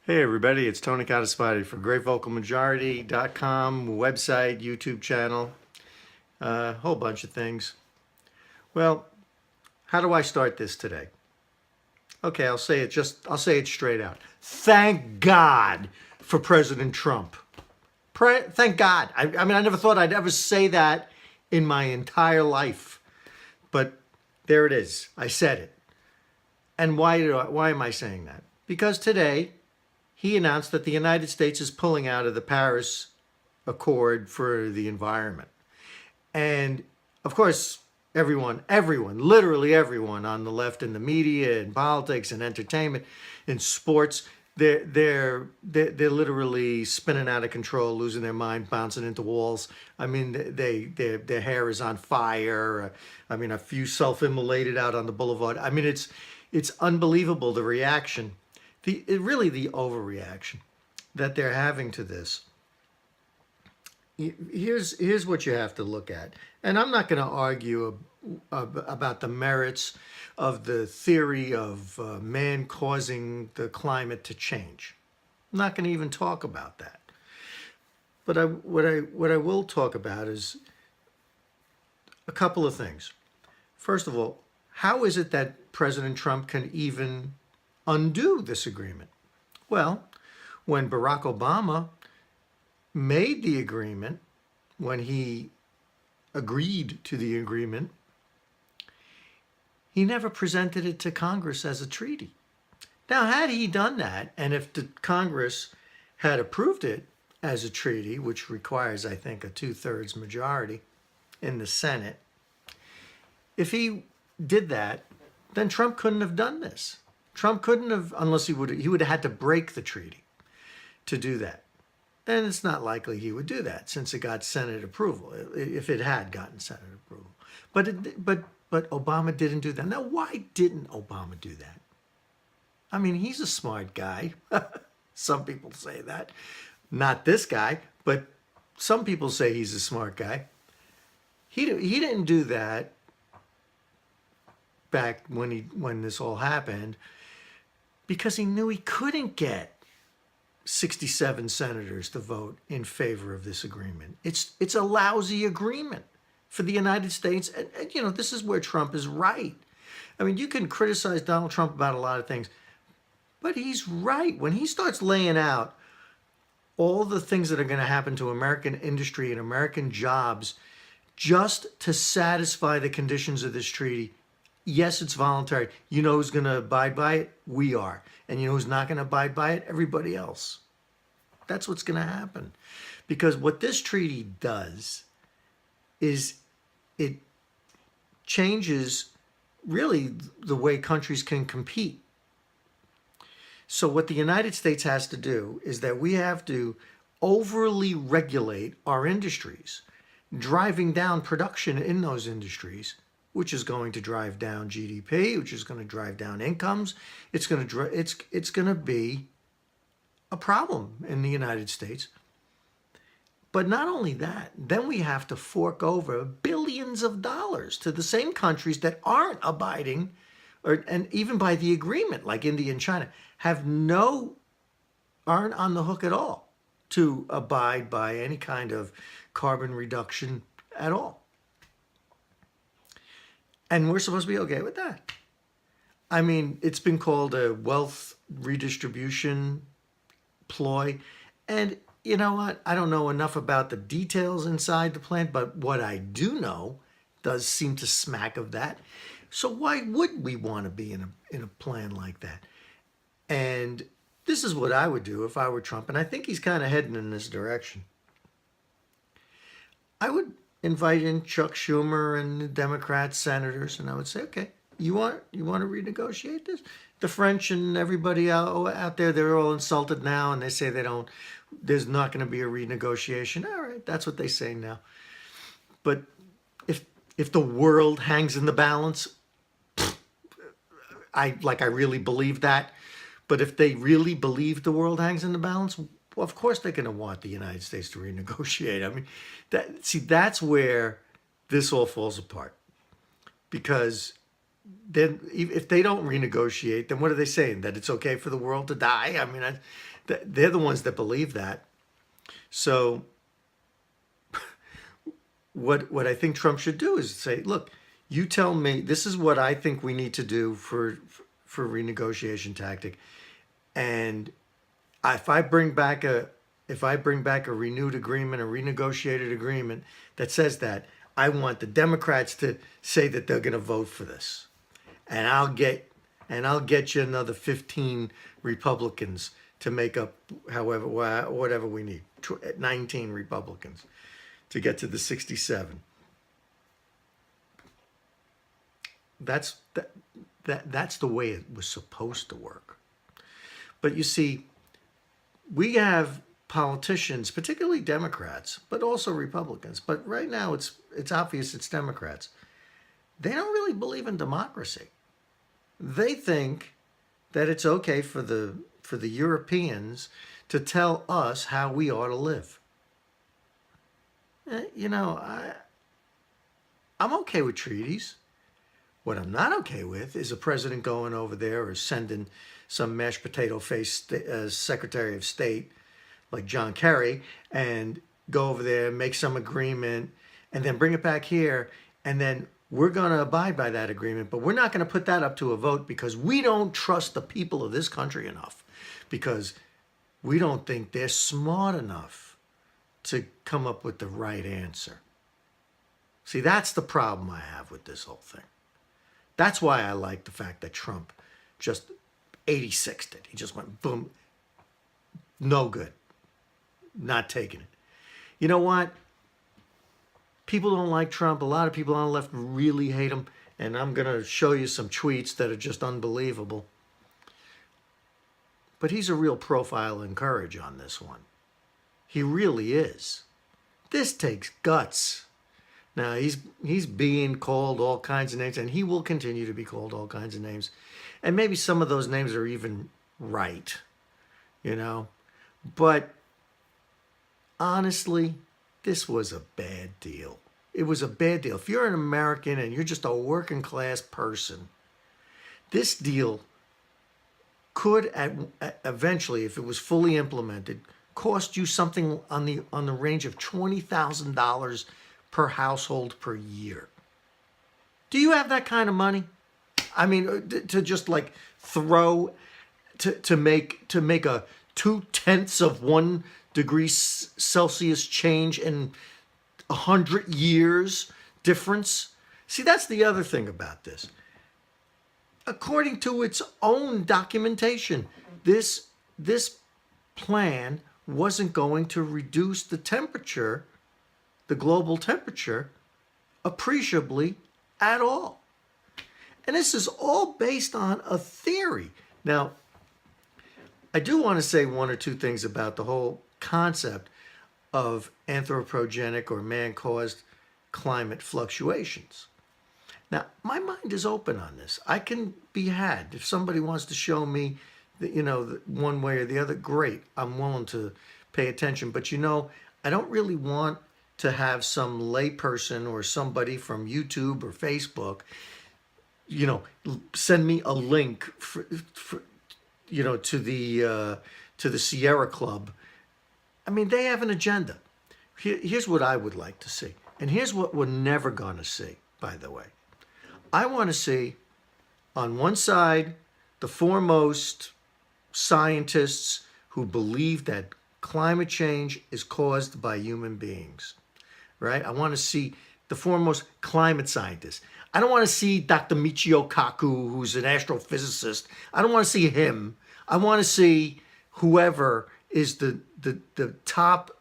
Hey everybody, it's Tony Cataspati for GreatVocalMajority.com, website, YouTube channel, a whole bunch of things. Well, how do I start this today? Okay, I'll say it straight out. Thank God for President Trump. Thank God. I mean, I never thought I'd ever say that in my entire life, but there it is. I said it. And why am I saying that? Because today he announced that the United States is pulling out of the Paris Accord for the environment. And of course, everyone, literally everyone on the left in the media and politics and entertainment and sports, they're literally spinning out of control, losing their mind, bouncing into walls. I mean, their hair is on fire. I mean, a few self-immolated out on the boulevard. I mean, it's unbelievable, the reaction, really the overreaction that they're having to this. Here's what you have to look at, and I'm not going to argue about the merits of the theory of man causing the climate to change. I'm not going to even talk about that. But what I will talk about is a couple of things. First of all, how is it that President Trump can even undo this agreement? Well, when Barack Obama made the agreement, when he agreed to the agreement, he never presented it to Congress as a treaty. Now, had he done that, and if the Congress had approved it as a treaty, which requires, I think, a 2/3 majority in the Senate, if he did that, then Trump couldn't have done this. Trump couldn't have, unless he would have had to break the treaty to do that. Then it's not likely he would do that since it got Senate approval, if it had gotten Senate approval. But Obama didn't do that. Now, why didn't Obama do that? I mean, he's a smart guy. Some people say that. Not this guy, but some people say he's a smart guy. He didn't do that back when this all happened because he knew he couldn't get 67 senators to vote in favor of this agreement. It's a lousy agreement for the United States. And, you know, this is where Trump is right. I mean, you can criticize Donald Trump about a lot of things, but he's right. When he starts laying out all the things that are going to happen to American industry and American jobs just to satisfy the conditions of this treaty, yes, it's voluntary. You know who's going to abide by it? We are. And you know who's not going to abide by it? Everybody else. That's what's going to happen. Because what this treaty does is it changes really the way countries can compete. So what the United States has to do is that we have to overly regulate our industries, driving down production in those industries, which is going to drive down GDP, which is going to drive down incomes. It's going to be a problem in the United States. But not only that, then we have to fork over billions of dollars to the same countries that aren't abiding, and even by the agreement, like India and China, aren't on the hook at all to abide by any kind of carbon reduction at all. And we're supposed to be okay with that. I mean, it's been called a wealth redistribution ploy. And you know what? I don't know enough about the details inside the plan, but what I do know does seem to smack of that. So why would we want to be in a plan like that? And this is what I would do if I were Trump, and I think he's kind of heading in this direction. I would invite in Chuck Schumer and the Democrat senators, and I would say, okay, you want to renegotiate this? The French and everybody out there, they're all insulted now, and they say there's not going to be a renegotiation. All right, that's what they say now. But if the world hangs in the balance, I really believe that. But if they really believe the world hangs in the balance, well, of course they're going to want the United States to renegotiate. I mean, that's where this all falls apart. Because then if they don't renegotiate, then what are they saying? That it's okay for the world to die? I mean, they're the ones that believe that. So what I think Trump should do is say, look, you tell me this is what I think we need to do for renegotiation tactic, and if I bring back a renewed agreement, a renegotiated agreement that says that, I want the Democrats to say that they're going to vote for this, and I'll get you another 15 Republicans to make up whatever we need, 19 Republicans to get to the 67. That's the way it was supposed to work. But you see, we have politicians, particularly Democrats, but also Republicans. But right now, it's obvious it's Democrats. They don't really believe in democracy. They think that it's okay for the Europeans to tell us how we ought to live. You know, I'm okay with treaties. What I'm not okay with is a president going over there or sending some mashed potato face Secretary of State like John Kerry and go over there, make some agreement, and then bring it back here, and then we're going to abide by that agreement, but we're not going to put that up to a vote because we don't trust the people of this country enough, because we don't think they're smart enough to come up with the right answer. See, that's the problem I have with this whole thing. That's why I like the fact that Trump just 86'd it. He just went boom, no good, not taking it. You know what? People don't like Trump. A lot of people on the left really hate him. And I'm going to show you some tweets that are just unbelievable. But he's a real profile in courage on this one. He really is. This takes guts. Now, he's being called all kinds of names, and he will continue to be called all kinds of names. And maybe some of those names are even right, you know. But honestly, this was a bad deal. It was a bad deal. If you're an American and you're just a working class person, this deal could eventually, if it was fully implemented, cost you something on the range of $20,000 per household per year. Do you have that kind of money? I mean, to just like throw to make a 0.2 of 1 degree Celsius change in 100 years difference. See, that's the other thing about this. According to its own documentation, this plan wasn't going to reduce the temperature, the global temperature, appreciably at all. And this is all based on a theory. Now, I do want to say one or two things about the whole concept of anthropogenic or man-caused climate fluctuations. Now, my mind is open on this. I can be had. If somebody wants to show me, one way or the other, great. I'm willing to pay attention. But, I don't really want to have some layperson or somebody from YouTube or Facebook, send me a link for to the Sierra Club. I mean, they have an agenda. Here's what I would like to see. And here's what we're never going to see, by the way. I want to see, on one side, the foremost scientists who believe that climate change is caused by human beings, right? I want to see the foremost climate scientists. I don't want to see Dr. Michio Kaku, who's an astrophysicist. I don't want to see him. I want to see whoever is the top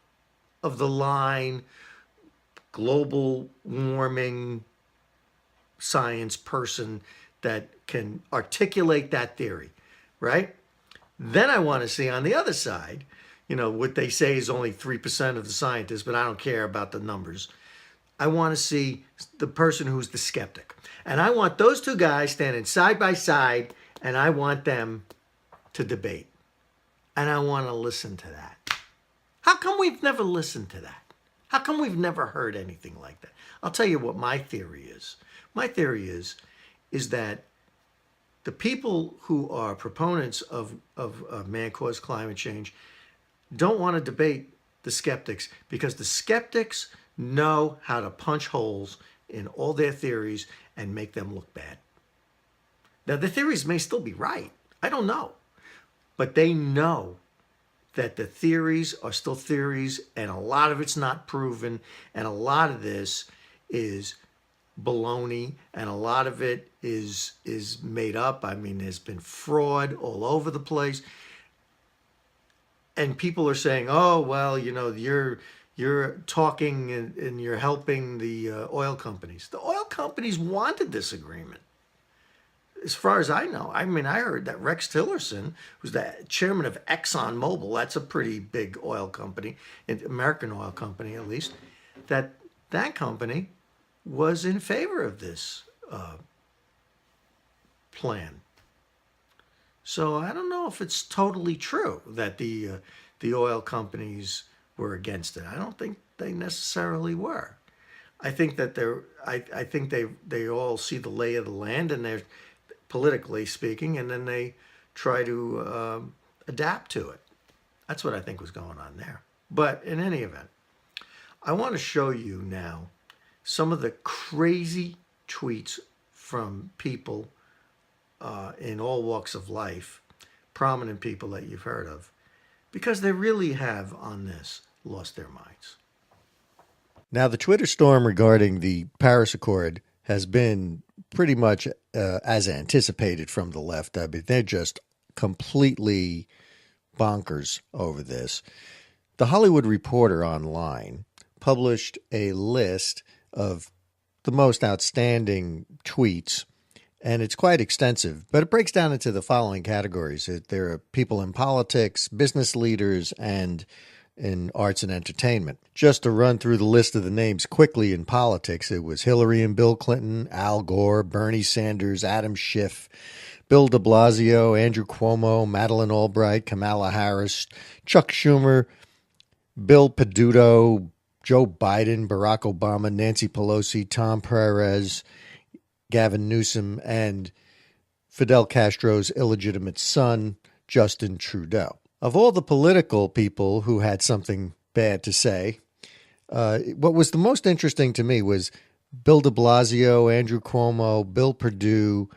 of the line global warming science person that can articulate that theory, right? Then I want to see on the other side, what they say is only 3% of the scientists, but I don't care about the numbers. I want to see the person who's the skeptic. And I want those two guys standing side by side, and I want them to debate. And I want to listen to that. How come we've never listened to that? How come we've never heard anything like that? I'll tell you what my theory is. My theory is is that the people who are proponents of man-caused climate change don't want to debate the skeptics, because the skeptics know how to punch holes in all their theories and make them look bad. Now, the theories may still be right. I don't know. But they know that the theories are still theories, and a lot of it's not proven, and a lot of this is baloney, and a lot of it is made up. I mean, there's been fraud all over the place. And people are saying, "Oh, well, you're talking and you're helping the oil companies." The oil companies wanted this agreement. As far as I know, I mean, I heard that Rex Tillerson, who's the chairman of ExxonMobil, that's a pretty big oil company, an American oil company at least, that company was in favor of this plan. So I don't know if it's totally true that the oil companies were against it. I don't think they necessarily were. I think that I think they all see the lay of the land, and they're politically speaking, and then they try to adapt to it. That's what I think was going on there. But in any event, I want to show you now some of the crazy tweets from people in all walks of life, prominent people that you've heard of, because they really have on this lost their minds. Now, the Twitter storm regarding the Paris Accord has been pretty much as anticipated from the left. I mean, they're just completely bonkers over this. The Hollywood Reporter online published a list of the most outstanding tweets, and it's quite extensive, but it breaks down into the following categories. There are people in politics, business leaders, and in arts and entertainment. Just to run through the list of the names quickly in politics, it was Hillary and Bill Clinton, Al Gore, Bernie Sanders, Adam Schiff, Bill de Blasio, Andrew Cuomo, Madeleine Albright, Kamala Harris, Chuck Schumer, Bill Peduto, Joe Biden, Barack Obama, Nancy Pelosi, Tom Perez, Gavin Newsom, and Fidel Castro's illegitimate son, Justin Trudeau. Of all the political people who had something bad to say, what was the most interesting to me was Bill de Blasio, Andrew Cuomo, Bill Peduto,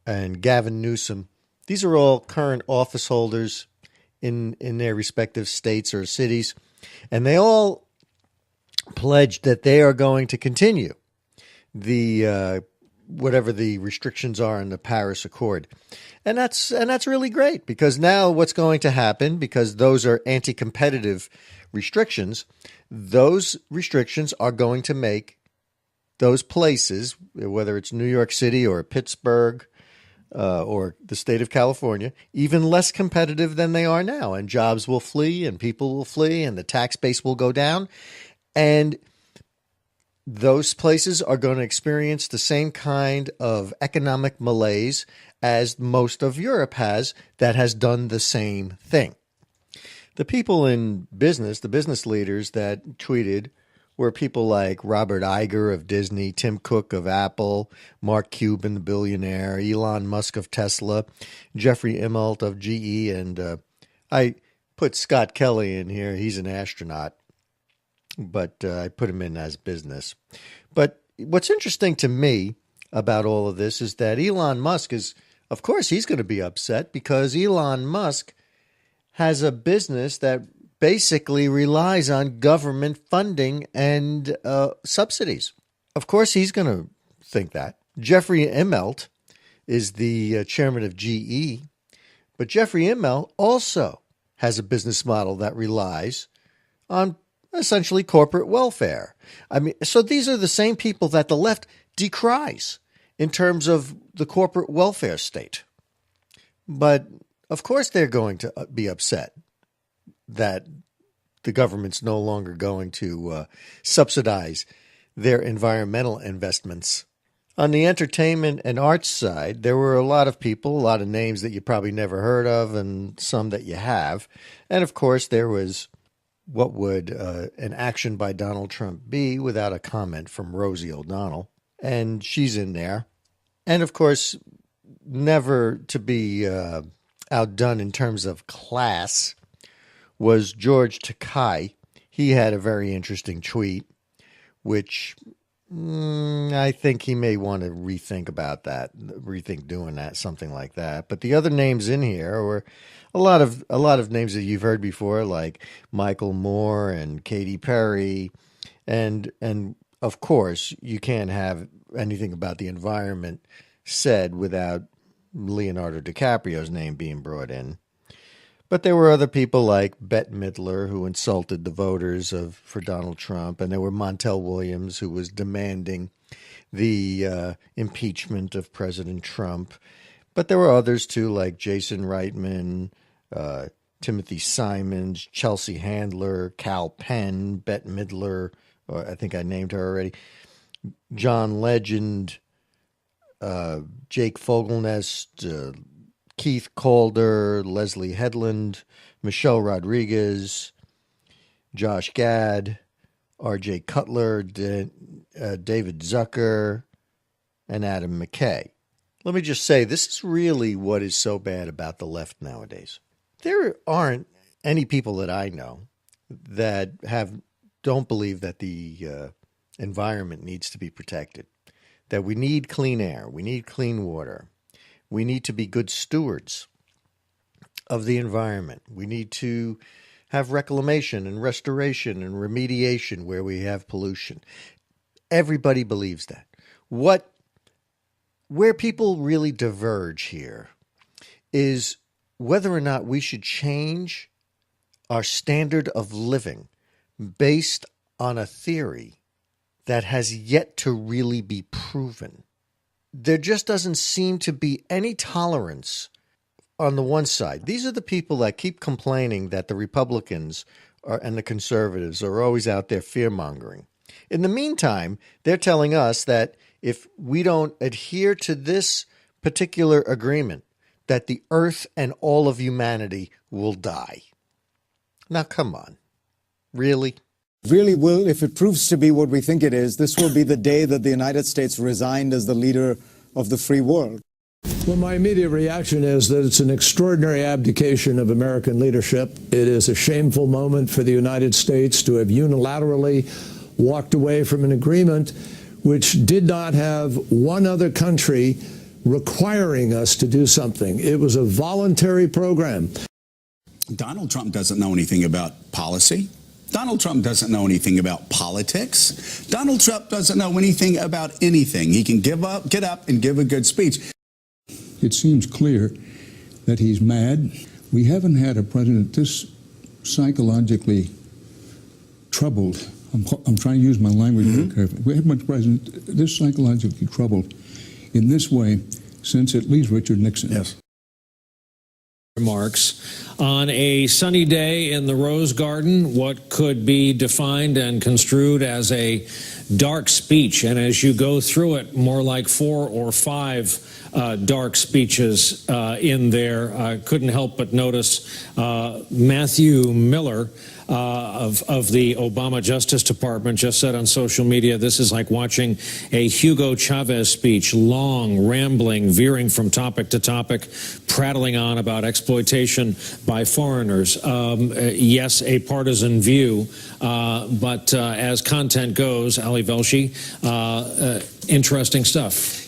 and Gavin Newsom. These are all current office holders in their respective states or cities, and they all pledged that they are going to continue the whatever the restrictions are in the Paris Accord. And that's really great, because now what's going to happen, because those are anti-competitive restrictions, those restrictions are going to make those places, whether it's New York City or Pittsburgh or the state of California, even less competitive than they are now. And jobs will flee, and people will flee, and the tax base will go down. And those places are going to experience the same kind of economic malaise as most of Europe has, that has done the same thing. The people in business, the business leaders that tweeted, were people like Robert Iger of Disney, Tim Cook of Apple, Mark Cuban, the billionaire, Elon Musk of Tesla, Jeffrey Immelt of GE, and I put Scott Kelly in here. He's an astronaut, but I put him in as business. But what's interesting to me about all of this is that Elon Musk is, of course, he's going to be upset, because Elon Musk has a business that basically relies on government funding and subsidies. Of course, he's going to think that. Jeffrey Immelt is the chairman of GE, but Jeffrey Immelt also has a business model that relies on essentially corporate welfare. I mean, so these are the same people that the left decries in terms of the corporate welfare state. But of course they're going to be upset that the government's no longer going to subsidize their environmental investments. On the entertainment and arts side, there were a lot of people, a lot of names that you probably never heard of, and some that you have. And of course, there was, what would an action by Donald Trump be without a comment from Rosie O'Donnell? and she's in there. And of course, never to be outdone in terms of class was George Takei. He had a very interesting tweet, which I think he may want to rethink about that, rethink doing that, something like that. But the other names in here were a lot of names that you've heard before, like Michael Moore and Katy Perry, and of course you can't have anything about the environment said without Leonardo DiCaprio's name being brought in. But there were other people like Bette Midler who insulted the voters for Donald Trump, and there were Montel Williams who was demanding the impeachment of President Trump. But there were others too, like Jason Reitman, Timothy Simons, Chelsea Handler, Cal Penn, Bette Midler, or I think I named her already, John Legend, Jake Fogelnest, Keith Calder, Leslie Headland, Michelle Rodriguez, Josh Gad, R.J. Cutler, David Zucker, and Adam McKay. Let me just say, this is really what is so bad about the left nowadays. There aren't any people that I know that don't believe that the environment needs to be protected, that we need clean air, we need clean water. We need to be good stewards of the environment. We need to have reclamation and restoration and remediation where we have pollution. Everybody believes that. Where people really diverge here is whether or not we should change our standard of living based on a theory that has yet to really be proven. There just doesn't seem to be any tolerance on the one side. These are the people that keep complaining that the Republicans and the conservatives are always out there fear-mongering. In the meantime, they're telling us that if we don't adhere to this particular agreement, that the earth and all of humanity will die. Now, come on. Really? Really will, if it proves to be what we think it is, this will be the day that the United States resigned as the leader of the free world. Well, my immediate reaction is that it's an extraordinary abdication of American leadership. It is a shameful moment for the United States to have unilaterally walked away from an agreement which did not have one other country requiring us to do something. It was a voluntary program. Donald Trump doesn't know anything about policy. Donald Trump doesn't know anything about politics. Donald Trump doesn't know anything about anything. He can get up and give a good speech. It seems clear that he's mad. We haven't had a president this psychologically troubled. I'm trying to use my language very carefully. We haven't had a president this psychologically troubled in this way since at least Richard Nixon. Yes. Remarks on a sunny day in the Rose Garden, what could be defined and construed as a dark speech. And as you go through it, more like 4 or 5 dark speeches in there. I couldn't help but notice Matthew Miller of the Obama Justice Department just said on social media, this is like watching a Hugo Chavez speech, long, rambling, veering from topic to topic, prattling on about exploitation by foreigners. Yes, a partisan view, but as content goes, Ali Velshi, interesting stuff.